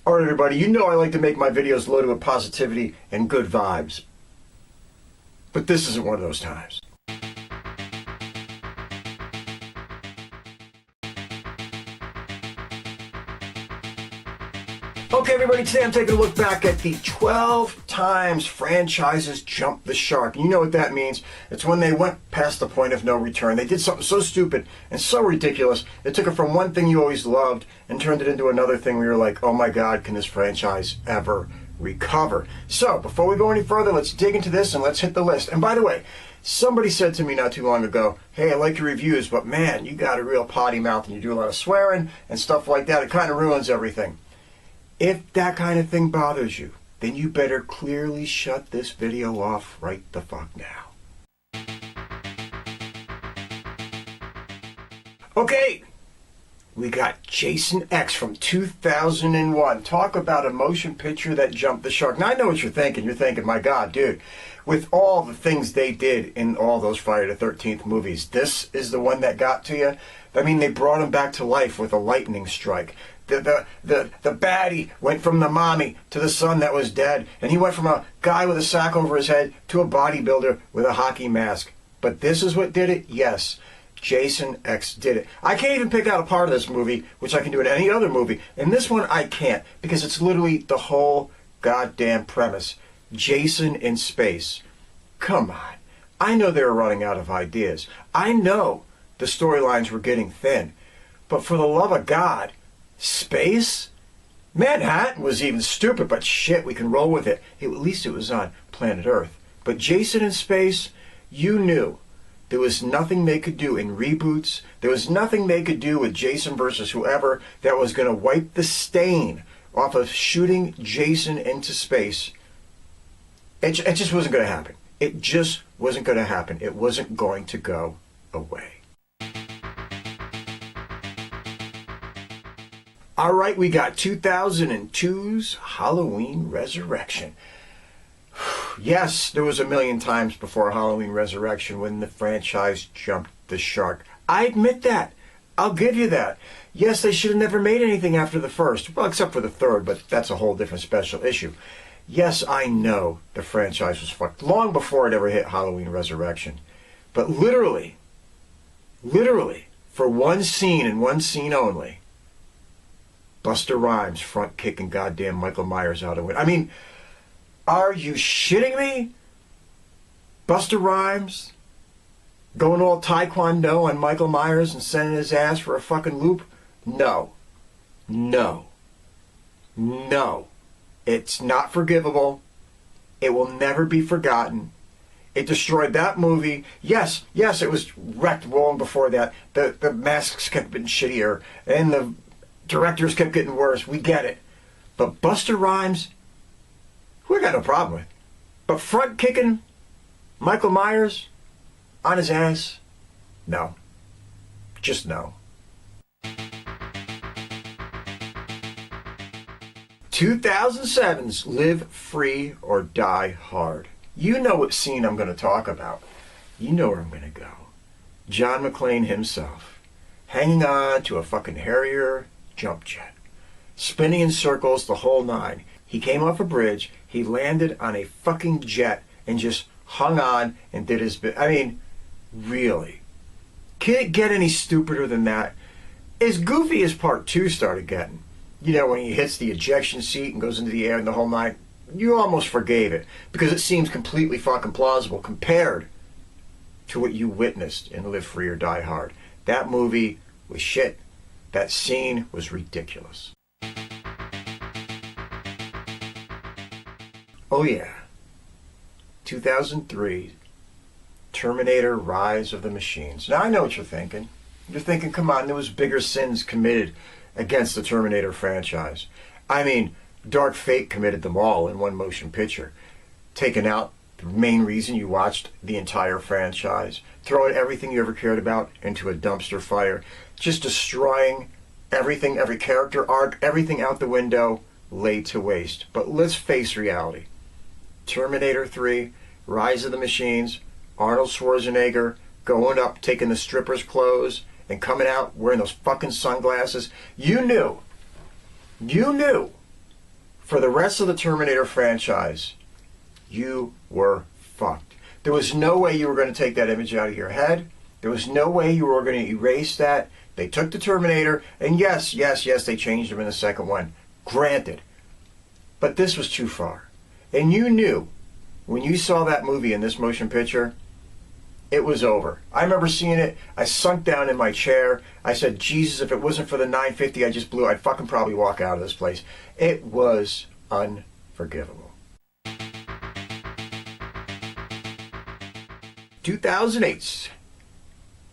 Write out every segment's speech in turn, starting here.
Alright everybody, you know I like to make my videos loaded with positivity and good vibes. But this isn't one of those times. Okay everybody, today I'm taking a look back at the 12 times franchises jumped the shark. You know what that means. It's when they went past the point of no return. They did something so stupid and so ridiculous, it took it from one thing you always loved and turned it into another thing where you're like, oh my god, can this franchise ever recover? So, before we go any further, let's dig into this and let's hit the list. And by the way, somebody said to me not too long ago, hey, I like your reviews, but man, you got a real potty mouth and you do a lot of swearing and stuff like that. It kind of ruins everything. If that kind of thing bothers you, then you better clearly shut this video off right the fuck now. Okay, we got Jason X from 2001. Talk about a motion picture that jumped the shark. Now I know what you're thinking. You're thinking, my god, dude, with all the things they did in all those Friday the 13th movies, this is the one that got to you? I mean, they brought him back to life with a lightning strike. The baddie went from the mommy to the son that was dead, and he went from a guy with a sack over his head to a bodybuilder with a hockey mask. But this is what did it? Yes, Jason X did it. I can't even pick out a part of this movie, which I can do in any other movie. And this one I can't, because it's literally the whole goddamn premise. Jason in space. Come on. I know they were running out of ideas. I know the storylines were getting thin. But for the love of God, space? Manhattan was even stupid, but shit, we can roll with it. At least it was on planet Earth. But Jason in space, you knew there was nothing they could do in reboots. There was nothing they could do with Jason versus whoever that was going to wipe the stain off of shooting Jason into space. It just wasn't going to happen. It just wasn't going to happen. It wasn't going to go away. Alright, we got 2002's Halloween Resurrection. Yes, there was a million times before Halloween Resurrection when the franchise jumped the shark. I admit that. I'll give you that. Yes, they should have never made anything after the first. Well, except for the third, but that's a whole different special issue. Yes, I know the franchise was fucked long before it ever hit Halloween Resurrection. But literally, for one scene and one scene only, Busta Rhymes front kicking goddamn Michael Myers out of it. I mean, are you shitting me? Busta Rhymes going all taekwondo on Michael Myers and sending his ass for a fucking loop? No. No. No. It's not forgivable. It will never be forgotten. It destroyed that movie. Yes, it was wrecked long before that. The masks kept getting shittier and the directors kept getting worse. We get it. But Busta Rhymes, we got no problem with. But front kicking Michael Myers on his ass? No. Just no. 2007's Live Free or Die Hard. You know what scene I'm going to talk about. You know where I'm going to go. John McClane himself, hanging on to a fucking Harrier jump jet, spinning in circles the whole nine. He came off a bridge, he landed on a fucking jet and just hung on and did his bit. I mean, really? Can it get any stupider than that? As goofy as part 2 started getting, you know, when he hits the ejection seat and goes into the air and the whole nine, you almost forgave it because it seems completely fucking plausible compared to what you witnessed in Live Free or Die Hard. That movie was shit. That scene was ridiculous. Oh yeah. 2003, Terminator Rise of the Machines. Now I know what you're thinking. You're thinking, come on, there was bigger sins committed against the Terminator franchise. I mean, Dark Fate committed them all in one motion picture. Taking out the main reason you watched the entire franchise, throwing everything you ever cared about into a dumpster fire, just destroying everything, every character arc, everything out the window, laid to waste. But let's face reality. Terminator 3, Rise of the Machines, Arnold Schwarzenegger going up, taking the stripper's clothes, and coming out wearing those fucking sunglasses. You knew For the rest of the Terminator franchise, you were fucked. There was no way you were going to take that image out of your head. There was no way you were going to erase that. They took the Terminator, and yes, they changed him in the second one. Granted. But this was too far. And you knew, when you saw that movie in this motion picture, it was over. I remember seeing it. I sunk down in my chair. I said, Jesus, if it wasn't for the 950 I just blew, I'd fucking probably walk out of this place. It was unforgivable. 2008's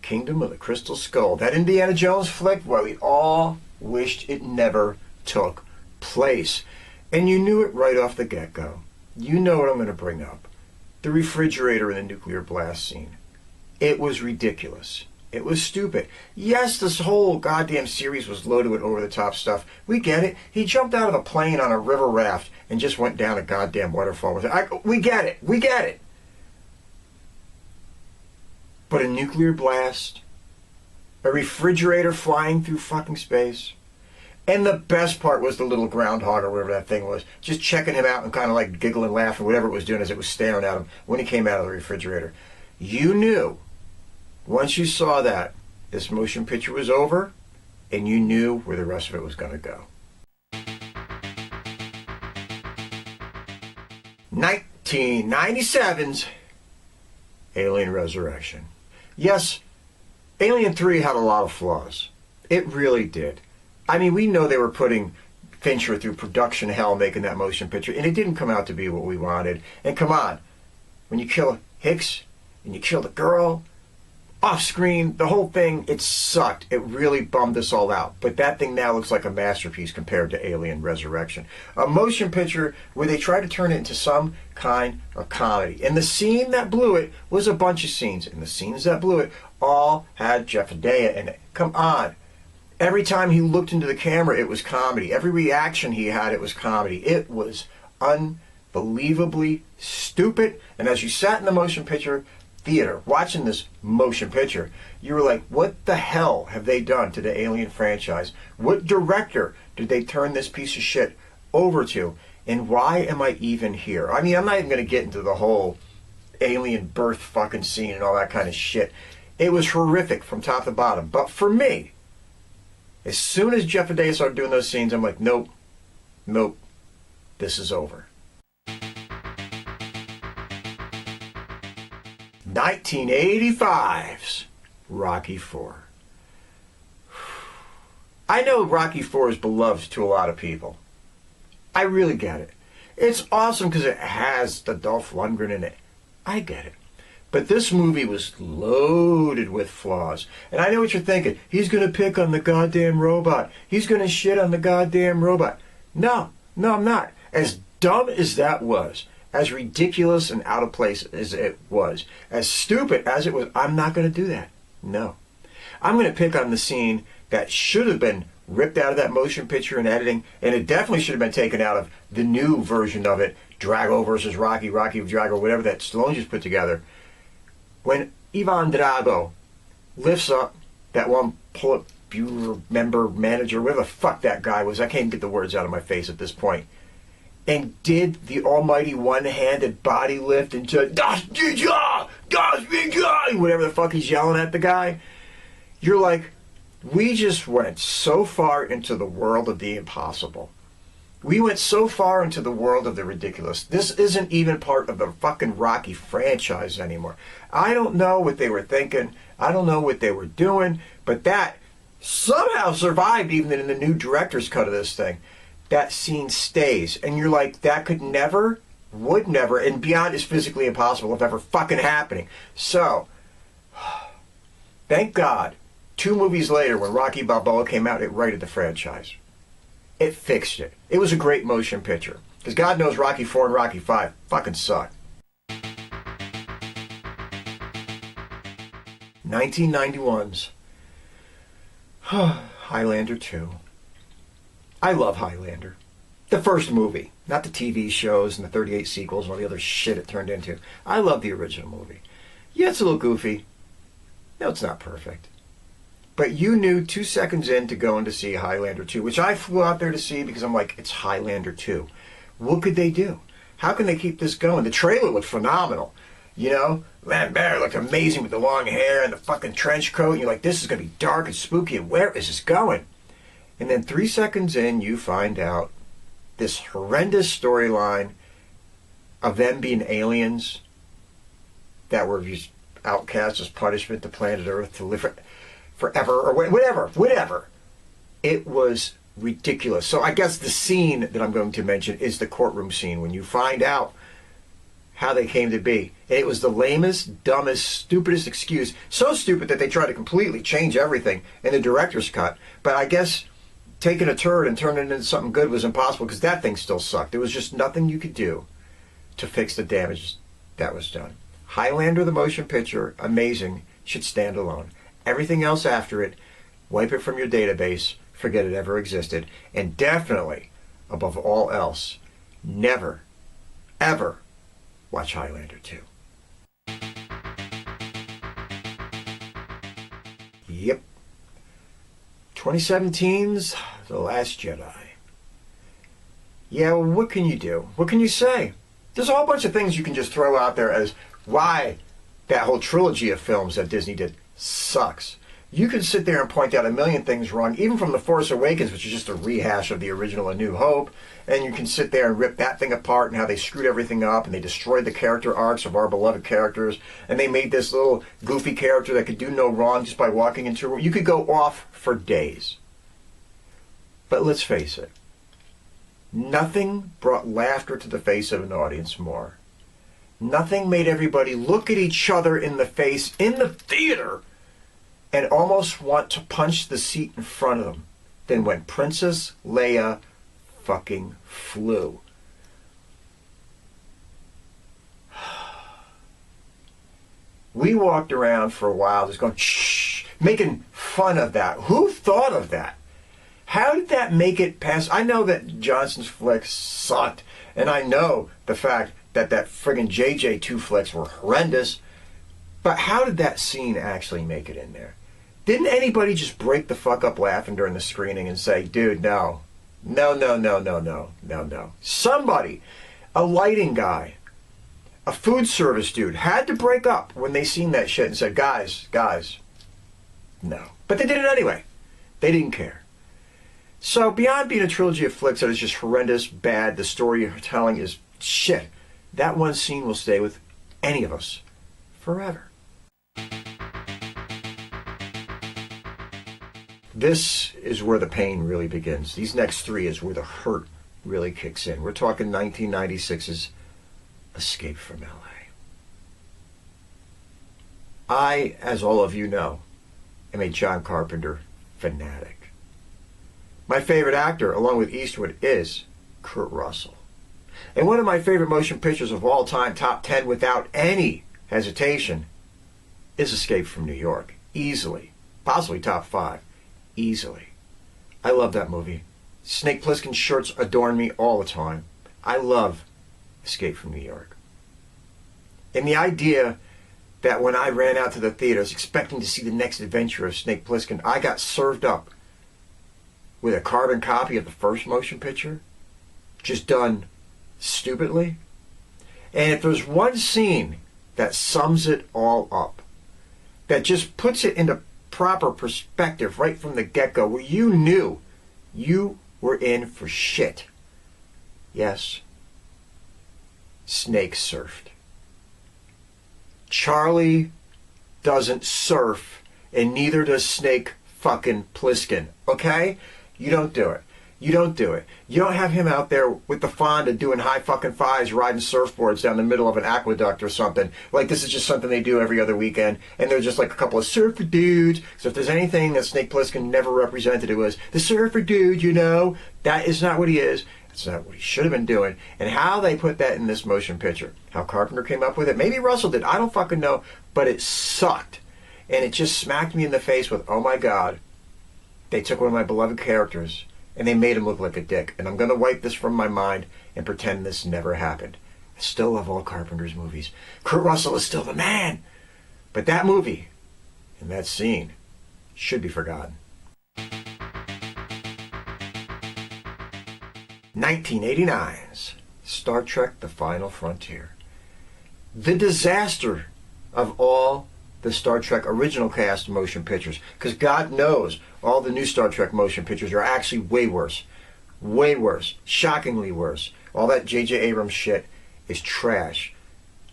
Kingdom of the Crystal Skull. That Indiana Jones flick, well, we all wished it never took place. And you knew it right off the get-go. You know what I'm going to bring up. The refrigerator in the nuclear blast scene. It was ridiculous. It was stupid. Yes, this whole goddamn series was loaded with over-the-top stuff. We get it. He jumped out of a plane on a river raft and just went down a goddamn waterfall with it. We get it. We get it. But a nuclear blast, a refrigerator flying through fucking space, and the best part was the little groundhog or whatever that thing was, just checking him out and kind of like giggling, laughing, whatever it was doing as it was staring at him when he came out of the refrigerator. You knew, once you saw that, this motion picture was over, and you knew where the rest of it was going to go. 1997's Alien Resurrection. Yes, Alien 3 had a lot of flaws. It really did. I mean, we know they were putting Fincher through production hell making that motion picture, and it didn't come out to be what we wanted. And come on, when you kill Hicks, and you kill the girl, off screen, the whole thing, it sucked. It really bummed us all out. But that thing now looks like a masterpiece compared to Alien Resurrection. A motion picture where they tried to turn it into some kind of comedy. And the scene that blew it was a bunch of scenes. And the scenes that blew it all had Jeffadea in it. Come on. Every time he looked into the camera, it was comedy. Every reaction he had, it was comedy. It was unbelievably stupid. And as you sat in the motion picture theater watching this motion picture, you were like, what the hell have they done to the Alien franchise? What director did they turn this piece of shit over to? And why am I even here? I mean, I'm not even going to get into the whole alien birth fucking scene and all that kind of shit. It was horrific from top to bottom. But for me, as soon as Jeffadea started doing those scenes, I'm like, nope, this is over. 1985's Rocky IV. I know Rocky IV is beloved to a lot of people. I really get it. It's awesome because it has the Dolph Lundgren in it. I get it. But this movie was loaded with flaws. And I know what you're thinking. He's going to pick on the goddamn robot. He's going to shit on the goddamn robot. No, I'm not. As dumb as that was, as ridiculous and out of place as it was, as stupid as it was, I'm not going to do that. No. I'm going to pick on the scene that should have been ripped out of that motion picture and editing, and it definitely should have been taken out of the new version of it, Drago versus Rocky, Rocky with Drago, whatever that Stallone just put together. When Ivan Drago lifts up that one Politburo member, manager, whatever the fuck that guy was, I can't get the words out of my face at this point, and did the almighty one-handed body lift and said, Das Jedi! Das Jedi! Whatever the fuck he's yelling at the guy, you're like, we just went so far into the world of the impossible. We went so far into the world of the ridiculous. This isn't even part of the fucking Rocky franchise anymore. I don't know what they were thinking. I don't know what they were doing, but that somehow survived even in the new director's cut of this thing. That scene stays, and you're like, that could never, would never, and beyond is physically impossible of ever fucking happening. So, thank God, 2 movies later, when Rocky Balboa came out, it righted the franchise. It fixed it. It was a great motion picture. Because God knows Rocky IV and Rocky V fucking suck. 1991's Highlander 2. I love Highlander. The first movie, not the TV shows and the 38 sequels and all the other shit it turned into. I love the original movie. Yeah, it's a little goofy. No, it's not perfect. But you knew 2 seconds in to go in to see Highlander 2, which I flew out there to see because I'm like, it's Highlander 2. What could they do? How can they keep this going? The trailer looked phenomenal. You know, Land Bear looked amazing with the long hair and the fucking trench coat. And you're like, this is going to be dark and spooky. And where is this going? And then 3 seconds in, you find out this horrendous storyline of them being aliens that were just outcast as punishment to planet Earth to live forever or whatever. It was ridiculous. So I guess the scene that I'm going to mention is the courtroom scene when you find out how they came to be. And it was the lamest, dumbest, stupidest excuse. So stupid that they tried to completely change everything in the director's cut. But I guess taking a turd and turning it into something good was impossible because that thing still sucked. There was just nothing you could do to fix the damage that was done. Highlander, the motion picture, amazing, should stand alone. Everything else after it, wipe it from your database, forget it ever existed, and definitely, above all else, never, ever watch Highlander 2. Yep. 2017's The Last Jedi. Yeah, well, what can you do? What can you say? There's a whole bunch of things you can just throw out there as why that whole trilogy of films that Disney did sucks. You can sit there and point out a million things wrong, even from The Force Awakens, which is just a rehash of the original A New Hope, and you can sit there and rip that thing apart and how they screwed everything up and they destroyed the character arcs of our beloved characters, and they made this little goofy character that could do no wrong just by walking into a room. You could go off for days. But let's face it, nothing brought laughter to the face of an audience more. Nothing made everybody look at each other in the face in the theater and almost want to punch the seat in front of them than when Princess Leia fucking flew. We walked around for a while just going, shh, making fun of that. Who thought of that? How did that make it past? I know that Johnson's flicks sucked, and I know the fact that friggin' JJ2 flicks were horrendous, but how did that scene actually make it in there? Didn't anybody just break the fuck up laughing during the screening and say, dude, no. Somebody, a lighting guy, a food service dude, had to break up when they seen that shit and said, guys, no. But they did it anyway. They didn't care. So beyond being a trilogy of flicks that is just horrendous, bad, the story you're telling is shit, that one scene will stay with any of us forever. This is where the pain really begins. These next three is where the hurt really kicks in. We're talking 1996's Escape from L.A. I, as all of you know, am a John Carpenter fanatic. My favorite actor, along with Eastwood, is Kurt Russell. And one of my favorite motion pictures of all time, top 10 without any hesitation, is Escape from New York. Easily. Possibly top 5. Easily. I love that movie. Snake Plissken shirts adorn me all the time. I love Escape from New York. And the idea that when I ran out to the theaters expecting to see the next adventure of Snake Plissken, I got served up with a carbon copy of the first motion picture, just done stupidly. And if there's one scene that sums it all up, that just puts it into proper perspective right from the get-go, where you knew you were in for shit. Yes, Snake surfed. Charlie doesn't surf, and neither does Snake fucking Plissken, okay? You don't do it. You don't do it. You don't have him out there with the Fonda doing high fucking fives, riding surfboards down the middle of an aqueduct or something. Like this is just something they do every other weekend, and they're just like a couple of surfer dudes. So if there's anything that Snake Plissken never represented, it was the surfer dude, you know? That is not what he is. That's not what he should have been doing. And how they put that in this motion picture, how Carpenter came up with it, maybe Russell did, I don't fucking know, but it sucked. And it just smacked me in the face with, oh my God, they took one of my beloved characters and they made him look like a dick. And I'm going to wipe this from my mind and pretend this never happened. I still love all Carpenter's movies. Kurt Russell is still the man. But that movie and that scene should be forgotten. 1989's Star Trek: The Final Frontier. The disaster of all the Star Trek original cast motion pictures. Because God knows all the new Star Trek motion pictures are actually way worse. Way worse. Shockingly worse. All that J.J. Abrams shit is trash.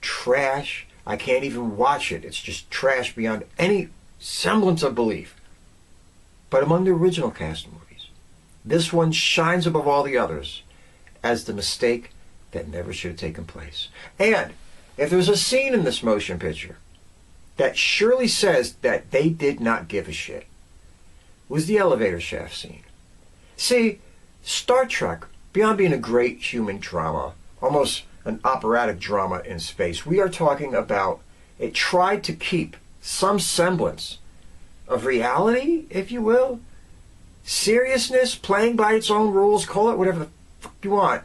Trash. I can't even watch it. It's just trash beyond any semblance of belief. But among the original cast movies, this one shines above all the others as the mistake that never should have taken place. And if there's a scene in this motion picture that surely says that they did not give a shit, was the elevator shaft scene. See, Star Trek, beyond being a great human drama, almost an operatic drama in space, we are talking about it tried to keep some semblance of reality, if you will, seriousness, playing by its own rules, call it whatever the fuck you want.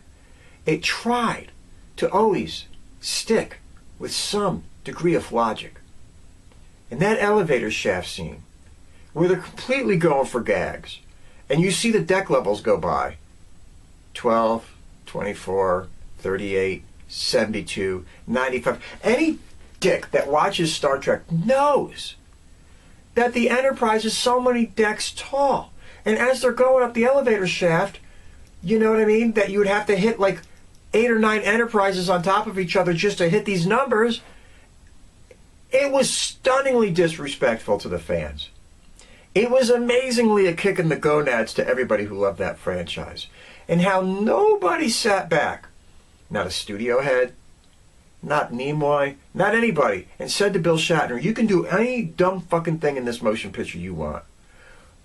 It tried to always stick with some degree of logic. In that elevator shaft scene, where they're completely going for gags, and you see the deck levels go by, 12, 24, 38, 72, 95. Any dick that watches Star Trek knows that the Enterprise is so many decks tall. And as they're going up the elevator shaft, you know what I mean, that you would have to hit like 8 or 9 Enterprises on top of each other just to hit these numbers. It was stunningly disrespectful to the fans. It was amazingly a kick in the gonads to everybody who loved that franchise. And how nobody sat back, not a studio head, not Nimoy, not anybody, and said to Bill Shatner, you can do any dumb fucking thing in this motion picture you want.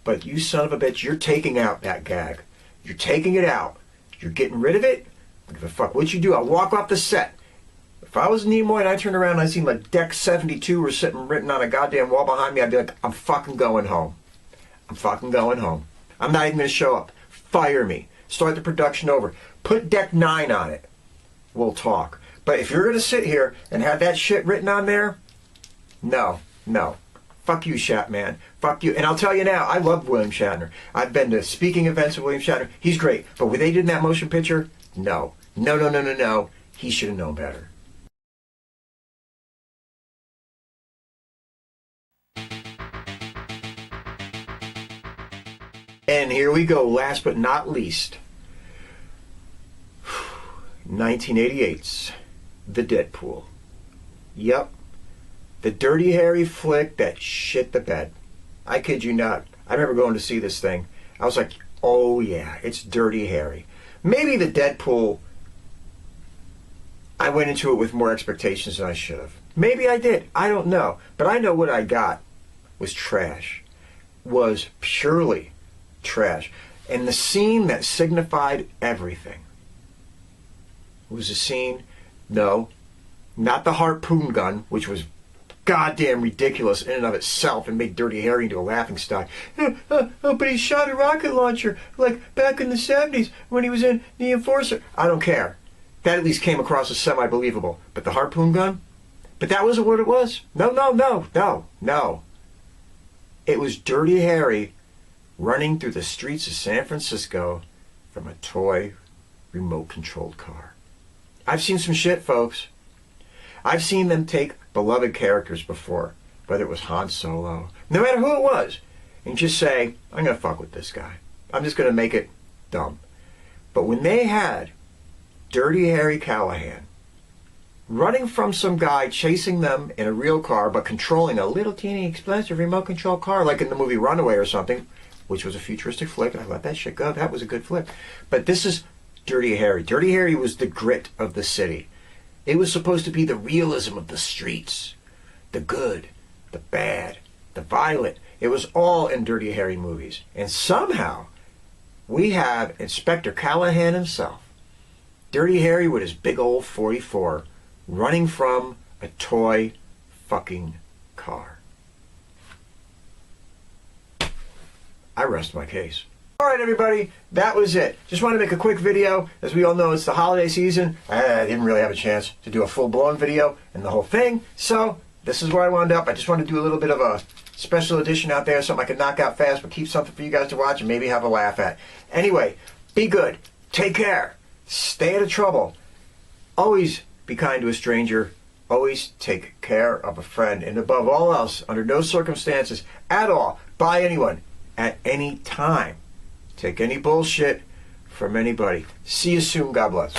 But you son of a bitch, you're taking out that gag. You're taking it out. You're getting rid of it. I don't give a fuck what you do. I'll walk off the set. If I was Nimoy and I turned around and I seen like Deck 72 or sitting written on a goddamn wall behind me, I'd be like, I'm fucking going home. I'm fucking going home. I'm not even going to show up. Fire me. Start the production over. Put Deck 9 on it. We'll talk. But if you're going to sit here and have that shit written on there, no. Fuck you, Shatman. Fuck you. And I'll tell you now, I love William Shatner. I've been to speaking events of William Shatner. He's great. But what they did in that motion picture, no. No. He should have known better. And here we go, last but not least. 1988's The Deadpool. Yep. The Dirty Harry flick that shit the bed. I kid you not. I remember going to see this thing. I was like, oh yeah, it's Dirty Harry. Maybe the Deadpool, I went into it with more expectations than I should have. Maybe I did. I don't know. But I know what I got was trash. Was purely trash. And the scene that signified everything was a scene, no, not the harpoon gun, which was goddamn ridiculous in and of itself and made Dirty Harry into a laughingstock. But he shot a rocket launcher like back in the 70s when he was in The Enforcer. I don't care. That at least came across as semi-believable. But the harpoon gun? But that wasn't what it was. No. It was Dirty Harry running through the streets of San Francisco from a toy remote-controlled car. I've seen some shit, folks. I've seen them take beloved characters before, whether it was Han Solo, no matter who it was, and just say, I'm going to fuck with this guy. I'm just going to make it dumb. But when they had Dirty Harry Callahan running from some guy chasing them in a real car, but controlling a little teeny expensive remote control car, like in the movie Runaway or something, which was a futuristic flick, and I let that shit go. That was a good flick. But this is Dirty Harry. Dirty Harry was the grit of the city. It was supposed to be the realism of the streets. The good, the bad, the violent. It was all in Dirty Harry movies. And somehow, we have Inspector Callahan himself, Dirty Harry with his big old 44, running from a toy fucking car. I rest my case. Alright everybody, that was it. Just wanted to make a quick video. As we all know, it's the holiday season. I didn't really have a chance to do a full-blown video and the whole thing. So, this is where I wound up. I just wanted to do a little bit of a special edition out there, something I could knock out fast, but keep something for you guys to watch and maybe have a laugh at. Anyway, be good. Take care. Stay out of trouble. Always be kind to a stranger. Always take care of a friend. And above all else, under no circumstances at all, by anyone, at any time, take any bullshit from anybody. See you soon. God bless.